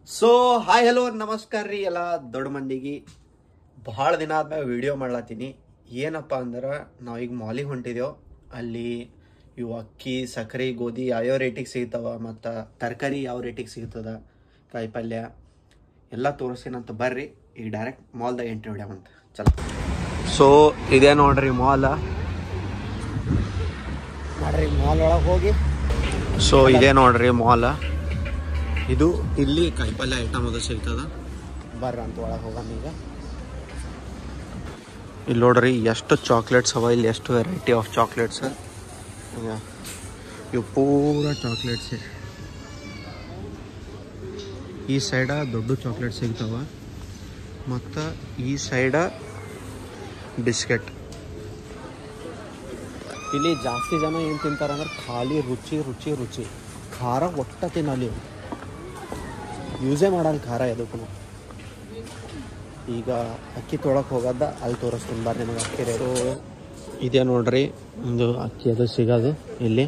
So hi hello ನಮಸ್ಕಾರ ರೀ ಎಲ್ಲ ದೊಡ್ಡ ಮಂದಿಗೆ. ಭಾಳ ದಿನ ಆದ್ಮೇಲೆ ವಿಡಿಯೋ ಮಾಡ್ಲತ್ತೀನಿ. ಏನಪ್ಪ ಅಂದ್ರೆ ನಾವೀಗ ಮಾಲಿಗೆ ಹೊಂಟಿದ್ದೇವೆ. ಅಲ್ಲಿ ಇವು ಅಕ್ಕಿ, ಸಕ್ಕರೆ, ಗೋಧಿ ಯಾವ್ಯಾವ ರೇಟಿಗೆ ಸಿಗ್ತಾವ, ಮತ್ತು ತರಕಾರಿ ಯಾವ ರೇಟಿಗೆ ಸಿಗ್ತದ, ಕಾಯಿಪಲ್ಯ ಎಲ್ಲ ತೋರಿಸ್ತೀನಂತ ಬರ್ರಿ. ಈಗ ಡೈರೆಕ್ಟ್ ಮಾಲ್ದಾಗ ಎಂಟ್ರಿ ಹೊಡ್ಯಾವಂತ ಚಲೋ. ಸೊ ಇದೇ ನೋಡ್ರಿ ಮಾಲ್ ಒಳಗೆ ಹೋಗಿ. ಸೊ ಇದೇ ನೋಡ್ರಿ ಮಾಲ್. ಇದು ಇಲ್ಲಿ ಕಾಯಿಪಲ್ಯ ಐಟಮ್ ಅದು ಸಿಗ್ತದ. ಬರ್ರಿ ಅಂತ ಒಳಗೆ ಹೋಗೋಣ ಈಗ. ಇಲ್ಲಿ ನೋಡ್ರಿ ಎಷ್ಟು ಚಾಕ್ಲೇಟ್ಸ್ ಅವ, ಇಲ್ಲಿ ಎಷ್ಟು ವೆರೈಟಿ ಆಫ್ ಚಾಕ್ಲೇಟ್ಸ್. ಇವು ಪೂರ ಚಾಕ್ಲೇಟ್ಸ್. ಈ ಸೈಡ ದೊಡ್ಡ ಚಾಕ್ಲೇಟ್ ಸಿಗ್ತಾವ, ಮತ್ತು ಈ ಸೈಡ ಬಿಸ್ಕೆಟ್. ಇಲ್ಲಿ ಜಾಸ್ತಿ ಜನ ಏನು ತಿಂತಾರಂದ್ರೆ ಖಾಲಿ ರುಚಿ ರುಚಿ ರುಚಿ. ಖಾರ ಒಟ್ಟ ತಿನ್ನಲಿ, ಯೂಸೇ ಮಾಡಲ್ಲ ಖಾರ ಎದಕ್ಕೂ. ಈಗ ಅಕ್ಕಿ ತೊಳಕ್ಕೆ ಹೋಗೋದ ಅಲ್ಲಿ ತೋರಿಸ್ತೀನಿ ಬರ್ರಿ ನಿಮಗೆ ಅಕ್ಕಿ ರೇಟು. ಇದೇ ನೋಡ್ರಿ ಒಂದು ಅಕ್ಕಿ ಅದು ಸಿಗೋದು ಇಲ್ಲಿ.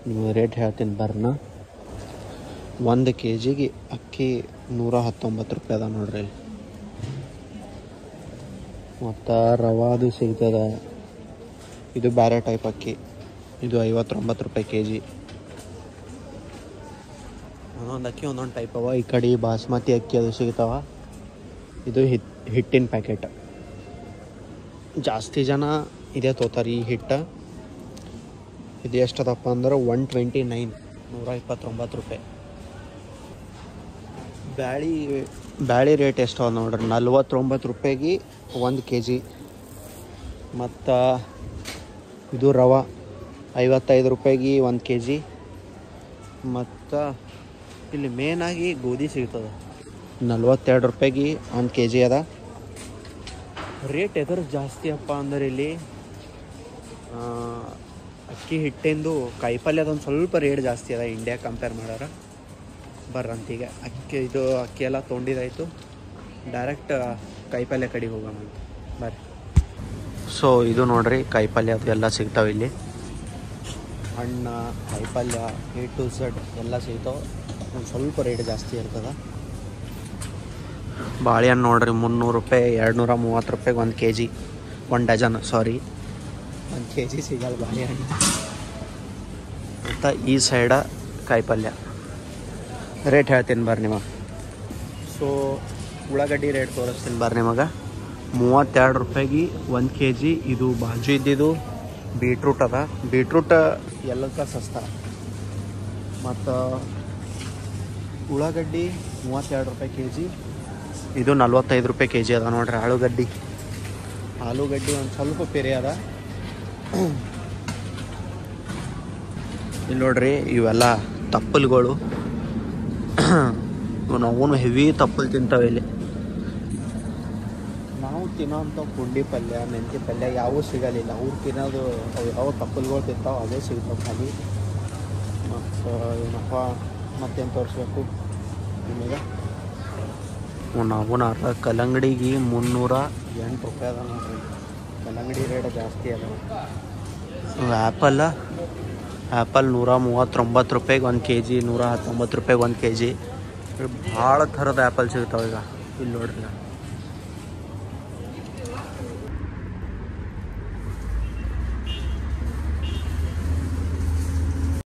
ನೀವು ರೇಟ್ ಹೇಳ್ತೀನಿ ಬರ್ನ. 1 kg ಅಕ್ಕಿ 119 ರೂಪಾಯಿ ಅದ ನೋಡ್ರಿ ಇಲ್ಲಿ. ಮತ್ತು ರವಾದು ಸಿಗ್ತದ. ಇದು ಬೇರೆ ಟೈಪ್ ಅಕ್ಕಿ, ಇದು 59 ರೂಪಾಯಿ kg. ಒಂದೊಂದು ಅಕ್ಕಿ ಒಂದೊಂದು ಟೈಪ್ ಅವ. ಈ ಕಡೆ ಬಾಸ್ಮತಿ ಅಕ್ಕಿ ಅದು ಸಿಗ್ತಾವ. ಇದು ಹಿಟ್ಟಿನ ಪ್ಯಾಕೆಟ್. ಜಾಸ್ತಿ ಜನ ಇದೇ ತೋತಾರೆ ಈ ಹಿಟ್ಟು. ಇದು ಎಷ್ಟದಪ್ಪ ಅಂದ್ರೆ 129, 129 ರೂಪಾಯಿ. ಬ್ಯಾಳಿ ರೇಟ್ ಎಷ್ಟು ಅದ ನೋಡ್ರಿ, 49 ರೂಪಾಯಿಗೆ 1 kg. ಮತ್ತು ಇದು ರವೆ 55 ರೂಪಾಯಿಗೆ 1 kg. ಮತ್ತು ಇಲ್ಲಿ ಮೇನಾಗಿ ಗೋಧಿ ಸಿಗ್ತದೆ, 42 ರೂಪಾಯಿಗೆ 1 kg ಅದ. ರೇಟ್ ಎದ್ರ ಜಾಸ್ತಿ ಅಪ್ಪ ಅಂದ್ರೆ ಇಲ್ಲಿ ಅಕ್ಕಿ ಹಿಟ್ಟಿಂದು ಕಾಯಿಪಲ್ಯದೊಂದು ಸ್ವಲ್ಪ ರೇಟ್ ಜಾಸ್ತಿ ಅದ ಇಂಡಿಯಾ ಕಂಪೇರ್ ಮಾಡ್ಯಾರ. ಬರ್ರಂತೀಗ ಅಕ್ಕಿ ಎಲ್ಲ ತೊಗೊಂಡಿದ್ದಾಯಿತು, ಡೈರೆಕ್ಟ್ ಕಾಯಿಪಲ್ಯ ಕಡೆಗೆ ಹೋಗೋಣ ಅಂತ ಬರ್ರಿ. ಸೊ ಇದು ನೋಡ್ರಿ ಕಾಯಿಪಲ್ಯ ಅದು ಎಲ್ಲ ಸಿಗ್ತಾವೆ ಇಲ್ಲಿ. ಹಣ್ಣು, ಕಾಯಿಪಲ್ಯ A to Z ಎಲ್ಲ ಸಿಗ್ತಾವೆ. ಒಂದು ಸ್ವಲ್ಪ ರೇಟ್ ಜಾಸ್ತಿ ಇರ್ತದೆ. ಬಾಳೆಹಣ್ಣು ನೋಡ್ರಿ 300 ರೂಪಾಯಿ, 230 ರೂಪಾಯಿಗೆ 1 kg, 1 ಡಜನ್. ಸಾರಿ, 1 kg ಸಿಗಲ್ಲ ಬಾಳೆಹಣ್ಣು. ಮತ್ತು ಈ ಸೈಡ ಕಾಯಿಪಲ್ಯ ರೇಟ್ ಹೇಳ್ತೀನಿ ಬರ್ರಿ ನಿಮಗೆ. ಸೊ ಉಳ್ಳಾಗಡ್ಡಿ ರೇಟ್ ತೋರಿಸ್ತೀನಿ ಬರ್ರಿ ನಿಮಗೆ. 32 ರೂಪಾಯಿಗೆ 1 kg. ಇದು ಬಾಜು ಇದ್ದಿದ್ದು ಬೀಟ್ರೂಟ್ ಅದ. ಬೀಟ್ರೂಟ್ ಎಲ್ಲಕ್ಕ ಸಸ್ತ. ಮತ್ತು ಉಳ್ಳಾಗಡ್ಡಿ 32 ರೂಪಾಯಿ kg. ಇದು 45 ರೂಪಾಯಿ kg ಅದ ನೋಡ್ರಿ. ಆಲೂಗಡ್ಡಿ ಒಂದು ಸ್ವಲ್ಪ ಪೆರೆ ಅದ. ಇಲ್ಲಿ ನೋಡ್ರಿ ಇವೆಲ್ಲ ತಪ್ಪಲ್ಗಳು. ನಾವು ಹೆವಿ ತಪ್ಪಲು ತಿಂತಾವೆ ಇಲ್ಲಿ. ನಾವು ತಿನ್ನೋಂಥ ಪುಂಡಿ ಪಲ್ಯ, ಮೆಂತ್ಯ ಪಲ್ಯ ಯಾವೂ ಸಿಗಲಿಲ್ಲ. ಅವ್ರು ತಿನ್ನೋದು ಅವು ಯಾವ ತಪ್ಪಲ್ಗಳು ತಿಂತಾವೆ ಅದೇ ಸಿಗ್ತಾವೆ ಖಾಲಿ. ಮತ್ತು ಏನಪ್ಪ ಮತ್ತೇನು ತೋರಿಸ್ಬೇಕು ನಿಮಗೆ. ನಾವು ಕಲ್ಲಂಗಡಿಗೆ 308 ರೂಪಾಯಿ ಅದ ನೋಡ್ರಿ. ಕಲ್ಲಂಗಡಿ ರೇಟ್ ಜಾಸ್ತಿ ಅದ. ಆ್ಯಪಲ್ 139 ರೂಪಾಯಿಗೆ 1 kg, 119 ರೂಪಾಯಿಗೆ 1 kg. ಭಾಳ ಥರದ ಆ್ಯಪಲ್ ಸಿಗ್ತಾವೆ ಈಗ ಇಲ್ಲಿ ನೋಡ್ರಿ.